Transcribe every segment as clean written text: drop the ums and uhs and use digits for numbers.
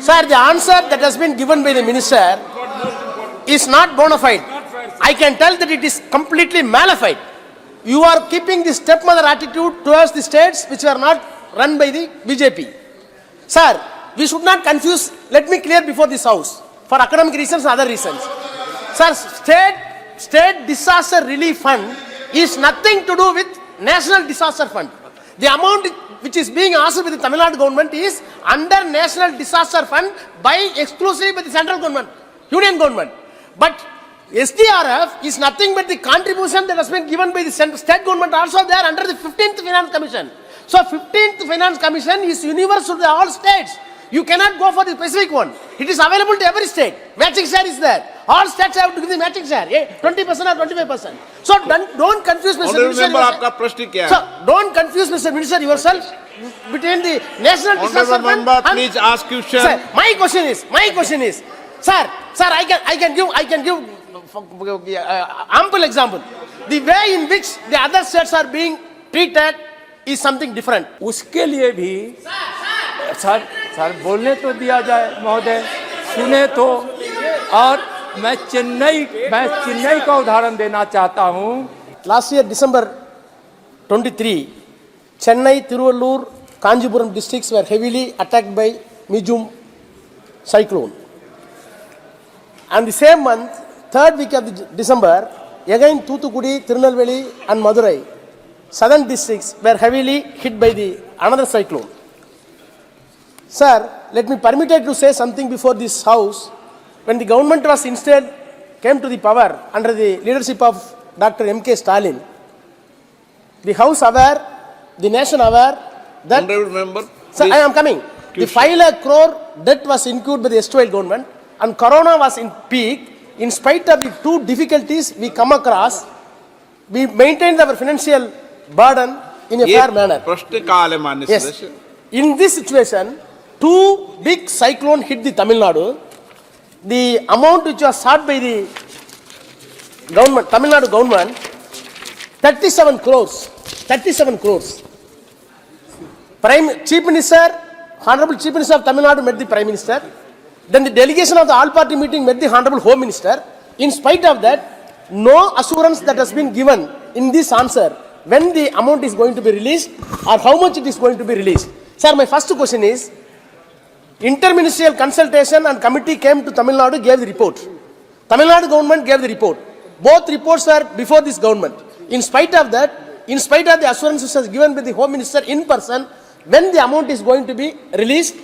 Sir, the answer that has been given by the minister is not bona fide. I can tell that it is completely malified. You are keeping the stepmother attitude towards the states which are not run by the BJP. Sir, we should not confuse. Let me clear before this house for academic reasons and other reasons. Sir, state disaster relief fund is nothing to do with national disaster fund. The amount which is being asked by the Tamil Nadu government is under national disaster fund by exclusively by the central government, union government. But SDRF is nothing but the contribution that has been given by the state government also there under the 15th Finance Commission. So 15th Finance Commission is universal to all states. You cannot go for the specific one. It is available to every state. Matching share is there. All states have to give the matching share. 20% or 25%. So don't confuse Mr. Minister. आपका प्रश्न क्या है? So don't confuse Mr. Minister yourself between the national disaster fund and please ask question. Sir, my question is, sir, I can give ample example. The way in which the other states are being treated is something different. उसके लिए भी sir बोलने तो दिया जाए महोदय, सुने तो। और मैं चेन्नई का उदाहरण देना चाहता हूँ। Last year December 23, Chennai, Tiruvallur, Kanjipuram districts were heavily attacked by Mijum cyclone. And the same month, third week of December, again Thoothukudi, Tirunelveli and Madurai, southern districts were heavily hit by the another cyclone. Sir, let me permit to say something before this house. When the government was instead came to the power under the leadership of Dr. M.K. Stalin, the house aware, the nation aware that... Honorable member, Sir, I am coming. The 5 lakh crore debt was incurred by the erstwhile government and Corona was in peak. In spite of the two difficulties we come across, we maintained our financial burden in a fair manner. प्रश्न काल है माननीय Yes. सदस्य। In this situation, two big cyclones hit the Tamil Nadu. The amount which was sought by the government, Tamil Nadu government, 37 crores. 37 crores. Chief Minister, Honorable Chief Minister of Tamil Nadu met the Prime Minister. Then the delegation of the all-party meeting met the Honorable Home Minister. In spite of that, no assurance that has been given in this answer when the amount is going to be released or how much it is going to be released. Sir, my first question is, interministerial consultation and committee came to Tamil Nadu, gave the report. Tamil Nadu government gave the report. Both reports are before this government. In spite of that, in spite of the assurances given by the Home Minister in person, when the amount is going to be released,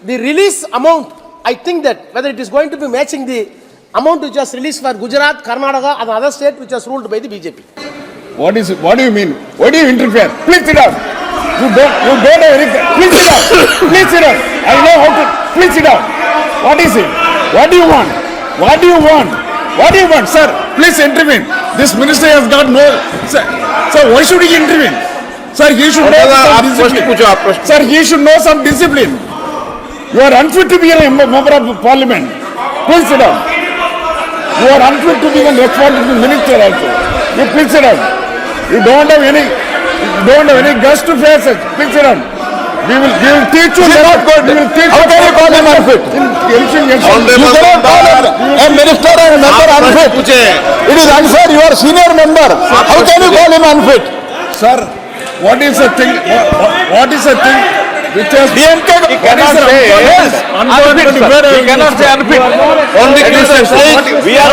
the release amount, I think that whether it is going to be matching the amount which was released for Gujarat, Karnataka and other state which was ruled by the BJP. What do you mean? Why do you interfere? Please sit down. You don't have anything. Please sit down. Please sit down. I know how to. Please sit down. What is it? What do you want? What do you want? What do you want, sir? Please intervene. This minister has got no. Sir, why should he intervene? Sir, he should know some discipline. Sir, he should know some discipline. You are unfit to be a member of parliament. Please sit down. You are unfit to be a responsible minister also. You please sit down. You don't have any guts to face it. Please sit down. We will teach you. Not good. We will teach you. How can you call him unfit? You cannot call a minister and a member unfit. It is unfair. You are senior member. How can you call him unfit? Sir, what is the thing? What is the thing? Which has DMK cannot say unfit. He cannot say unfit. Only we are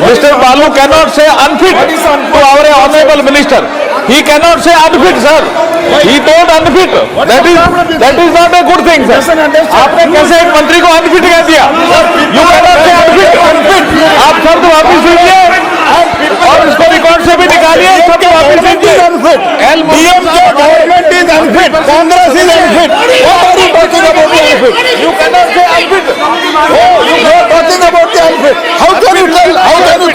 Mr. Balu cannot say unfit to our honorable minister. He cannot say unfit, sir. He told unfit. That is not a good thing, sir. आपने कैसे एक मंत्री को unfit कह दिया? You cannot say unfit. आप शब्द वापिस लीजिए और इसको रिकॉर्ड से भी निकालिए. शब्द वापिस लीजिए. Government is unfit. Congress is unfit. What are you talking about the unfit? You cannot say unfit. Oh, you are talking about the unfit. How can you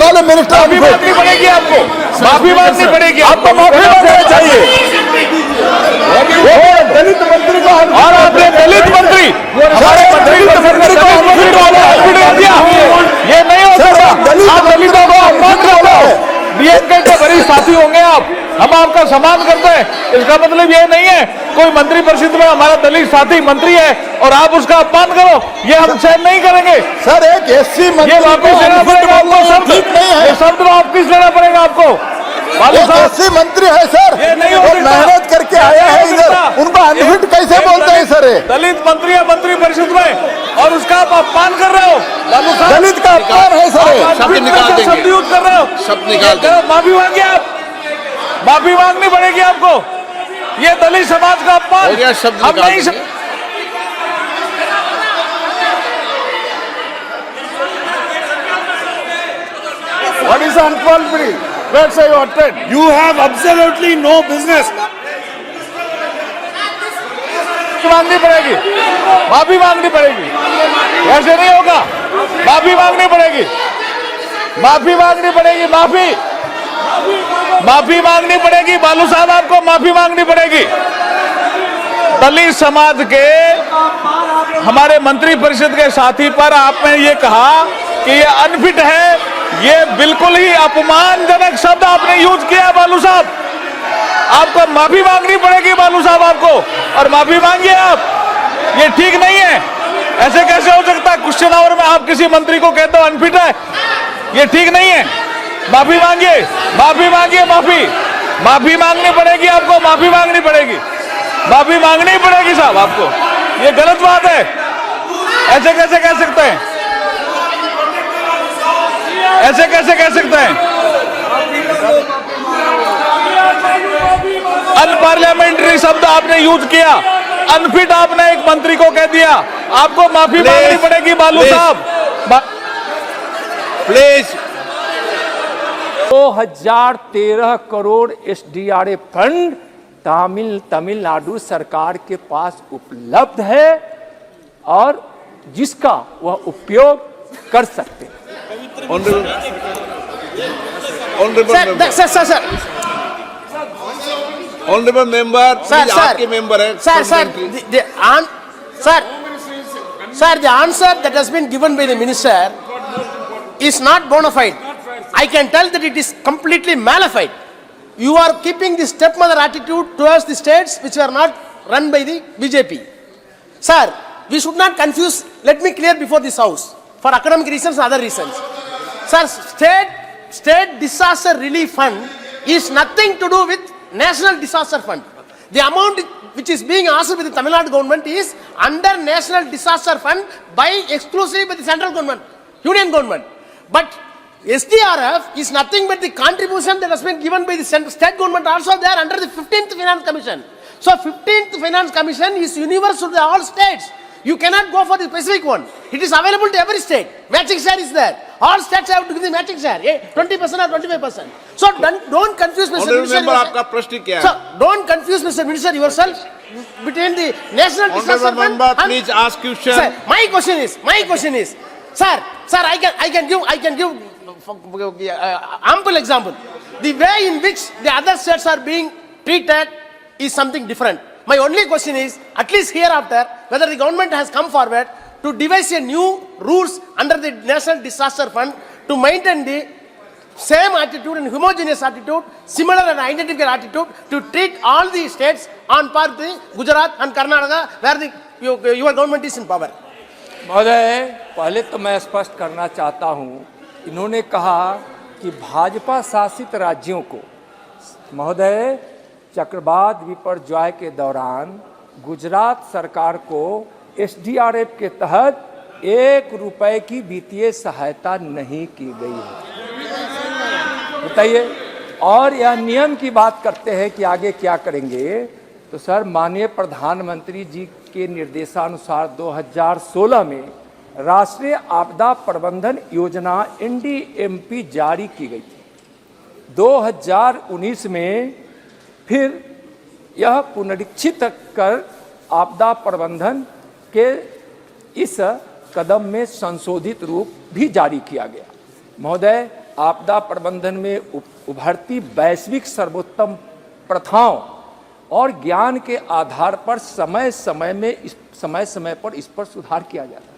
call a minister unfit? माफी मांगनी पड़ेगी आपको. माफी मांगनी पड़ेगी. आपको माफी मांगना चाहिए. दलित मंत्री को और आपने दलित मंत्री हमारे दलित मंत्री को unfit कर दिया. ये नहीं हो सकता. आप दलितों को अपमान कर रहे हो. डीएमके के वरिष्ठ साथी होंगे आप. हम आपका सम्मान करते हैं. इसका मतलब ये नहीं है कोई मंत्री परिषद में हमारा दलित साथी मंत्री है और आप उसका अपमान करो, ये हम सहन नहीं करेंगे। सर एक एससी ये मंत्री वापस लेना पड़ेगा आपको शब्द, ठीक नहीं है। ये शब्द वापस लेना पड़ेगा आपको। बालू एक साहब एससी मंत्री है सर, ये नहीं हो वो सकता। मेहनत करके आया है इधर, उनको अनफिट कैसे बोलते हैं सर? ये दलित मंत्री है मंत्री परिषद में और उसका आप अपमान कर रहे हो बालू साहब। दलित का अपमान है सर ये। आप शब्द निकाल कैसे देंगे। शब्द यूज कर रहे हो? शब्द निकाल देंगे। माफी मांगिए आप, माफी मांगनी पड़ेगी आपको। ये दलित समाज का अपमान हो गया, शब्द हम निकाल नहीं देंगे। What is unqualified? That's why you attend. You have absolutely no business. मांगनी पड़ेगी, माफी मांगनी पड़ेगी, ऐसे नहीं होगा। माफी मांगनी पड़ेगी, माफी मांगनी पड़ेगी, माफी मांगनी पड़ेगी बालू साहब, आपको माफी मांगनी पड़ेगी। दलित समाज के हमारे मंत्री परिषद के साथी पर आपने ये कहा कि ये अनफिट है, ये बिल्कुल ही अपमानजनक शब्द आपने यूज किया बालू साहब। आपको माफी मांगनी पड़ेगी बालू साहब आपको, और माफी मांगिए आप, ये ठीक नहीं है। ऐसे कैसे हो सकता है क्वेश्चन आवर में आप किसी मंत्री को कहते हो अनफिट है, ये ठीक नहीं है। माफी मांगिए, माफी मांगिए, माफी मांगनी पड़ेगी आपको, माफी मांगनी पड़ेगी, माफी मांगनी पड़ेगी साहब आपको, ये गलत बात है। ऐसे कैसे कह सकते हैं, ऐसे कैसे कह सकते हैं? अनपार्लियामेंट्री शब्द आपने यूज किया, अनफिट आपने एक मंत्री को कह दिया, आपको माफी मांगनी पड़ेगी बालू साहब। Please 2013 crore SDRF fund Tamil Nadu सरकार के पास उपलब्ध है और जिसका वह उपयोग कर सकते हैं। ऑनरेबल मेंबर, आपके मेंबर है Sir, the answer that has been given by the minister is not bona fide. I can tell that it is completely malified. You are keeping the stepmother attitude towards the states which are not run by the BJP. Sir, we should not confuse. Let me clear before this house for academic reasons and other reasons. Sir, state disaster relief fund is nothing to do with national disaster fund. The amount which is being asked by the Tamil Nadu government is under national disaster fund by exclusively by the central government, union government. But SDRF is nothing but the contribution that has been given by the state government also there under the 15th Finance Commission. So 15th Finance Commission is universal to all states. You cannot go for the specific one. It is available to every state. Matching share is there. All states have to give the matching share, 20% or 25%. So don't confuse Mr. Honourable Minister. Member, आपका प्रश्न क्या है? So don't confuse Mr. Minister yourself between the national disaster Honorable fund member, and- please ask question. Sir, my question is, sir, I can give ample example. The way in which the other states are being treated is something different. My only question is, at least hereafter, whether the government has come forward to devise a new rules under the National Disaster Fund to maintain the same attitude and homogeneous attitude, similar and identical attitude to treat all the states on par with the Gujarat and Karnataka where your government is in power. महोदय, पहले तो मैं स्पष्ट करना चाहता हूँ, इन्होंने कहा कि भाजपा शासित राज्यों को, महोदय, चक्रवात विपर्यय के दौरान गुजरात सरकार को एसडीआरएफ के तहत 1 रुपए की वित्तीय सहायता नहीं की गई है। बताइए, और यह नियम की बात करते हैं कि आगे क्या करेंगे, तो सर माननीय प्रधानमंत्री जी के निर्देशानुसार 2016 में राष्ट्रीय आपदा प्रबंधन योजना NDMP जारी की गई थी। 2019 में फिर यह पुनरीक्षित कर आपदा प्रबंधन के इस कदम में संशोधित रूप भी जारी किया गया। महोदय, आपदा प्रबंधन में उभरती वैश्विक सर्वोत्तम प्रथाओं और ज्ञान के आधार पर समय समय पर इस पर सुधार किया जाता है।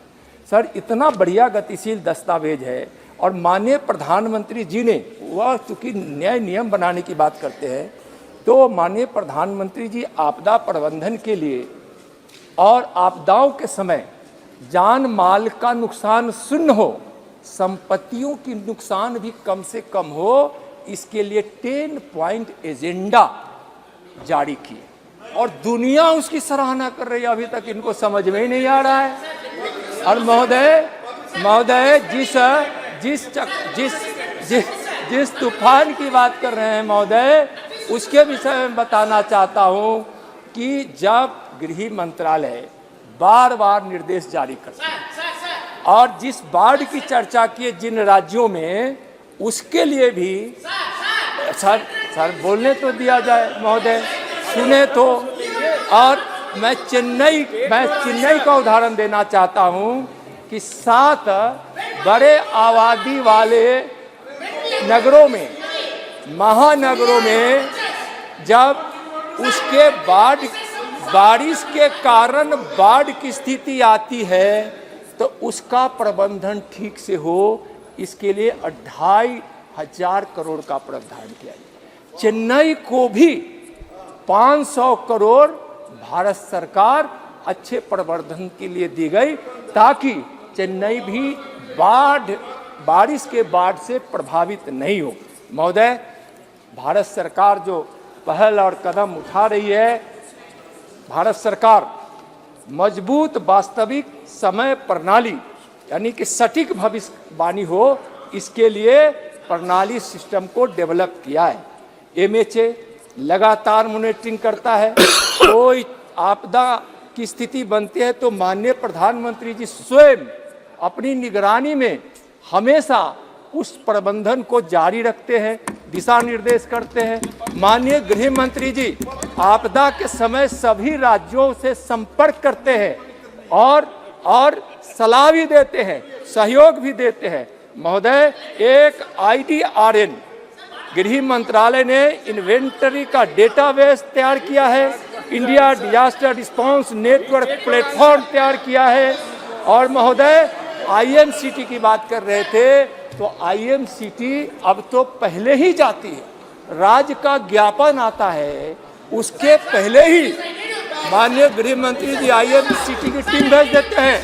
सर, इतना बढ़िया गतिशील दस्तावेज है और माननीय प्रधानमंत्री जी ने, वह चूंकि न्याय नियम बनाने की बात करते हैं, तो माननीय प्रधानमंत्री जी आपदा प्रबंधन के लिए और आपदाओं के समय जान माल का नुकसान शून्य हो, संपत्तियों की नुकसान भी कम से कम हो, इसके लिए 10 पॉइंट एजेंडा जारी किए और दुनिया उसकी सराहना कर रही है। अभी तक इनको समझ में ही नहीं आ रहा है। और महोदय जिस तूफान की बात कर रहे हैं महोदय, उसके विषय में बताना चाहता हूं कि जब गृह मंत्रालय बार बार निर्देश जारी करता है और जिस बाढ़ की चर्चा की जिन राज्यों में, उसके लिए भी सर बोलने तो दिया जाए महोदय, सुने तो। और मैं चेन्नई का उदाहरण देना चाहता हूं कि 7 बड़े आबादी वाले नगरों में, महानगरों में जब उसके बारिश के कारण बाढ़ की स्थिति आती है तो उसका प्रबंधन ठीक से हो, इसके लिए 2,500 करोड़ का प्रावधान किया गया। चेन्नई को भी 500 करोड़ भारत सरकार अच्छे प्रबंधन के लिए दी गई ताकि चेन्नई भी बारिश के बाढ़ से प्रभावित नहीं हो। महोदय, भारत सरकार जो पहल और कदम उठा रही है, भारत सरकार मजबूत वास्तविक समय प्रणाली यानी कि सटीक भविष्यवाणी हो, इसके लिए प्रणाली सिस्टम को डेवलप किया है। MHA लगातार मॉनिटरिंग करता है। कोई आपदा की स्थिति बनती है तो माननीय प्रधानमंत्री जी स्वयं अपनी निगरानी में हमेशा उस प्रबंधन को जारी रखते हैं, दिशा निर्देश करते हैं। माननीय गृह मंत्री जी आपदा के समय सभी राज्यों से संपर्क करते हैं और सलाह भी देते हैं, सहयोग भी देते हैं। महोदय, एक IDRN गृह मंत्रालय ने इन्वेंटरी का डेटाबेस तैयार किया है, India disaster response network platform तैयार किया है। और महोदय, IMCT की बात कर रहे थे तो IMCT अब तो पहले ही जाती है, राज्य का ज्ञापन आता है उसके पहले ही माननीय गृह मंत्री जी IMCT की टीम भेज देते हैं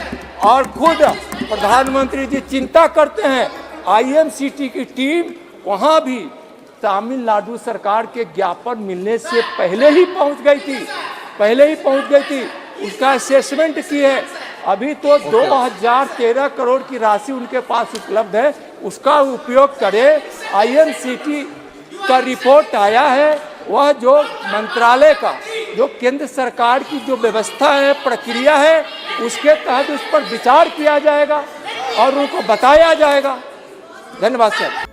और खुद प्रधानमंत्री जी चिंता करते हैं। IMCT की टीम वहाँ भी तमिलनाडु सरकार के ज्ञापन मिलने से पहले ही पहुँच गई थी, उसका असेसमेंट की है। अभी तो 2013 करोड़ की राशि उनके पास उपलब्ध है, उसका उपयोग करें। IMCT का रिपोर्ट आया है, वह जो मंत्रालय का जो केंद्र सरकार की जो व्यवस्था है, प्रक्रिया है, उसके तहत उस पर विचार किया जाएगा और उनको बताया जाएगा। धन्यवाद सर।